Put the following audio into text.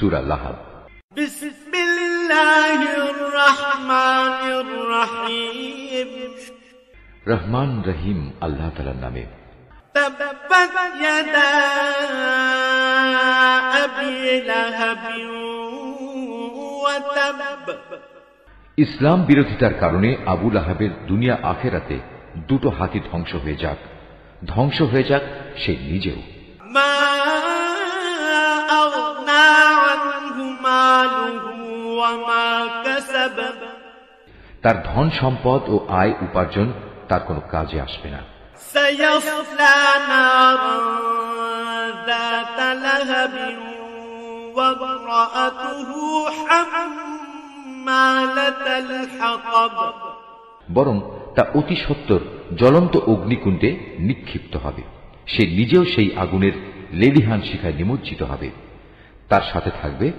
সূরা লাহাব। বিসমিল্লাহির রহমানির রহিম। রহমান রহিম আল্লাহ তাআলার নামে। তাব্বাত ইয়াদা আবি লাহাবিন ওয়া তাব। ইসলাম বিরোধিতার কারণে আবু লাহাবের দুনিয়া আখেরাতে দুটো হাতই ধ্বংস হয়ে যাক, ধ্বংস হয়ে যাক সে নিজেও। মা আগনা আনহু মালুহু ওয়া মা কাসাব। তার ধন সম্পদ ও আয় উপার্জন তার কোনো কাজে আসবে না। সায়াসলা নারান যাতা লাহাবিন ওয়া ইমরাআতুহু হাম্মালাতাল হাতাব। বরং তা অতি সত্বর জ্বলন্ত অগ্নিকুণ্ডে নিক্ষিপ্ত হবে, সে নিজেও সেই আগুনের লেলিহান শিখায় নিমজ্জিত হবে, তার সাথে থাকবে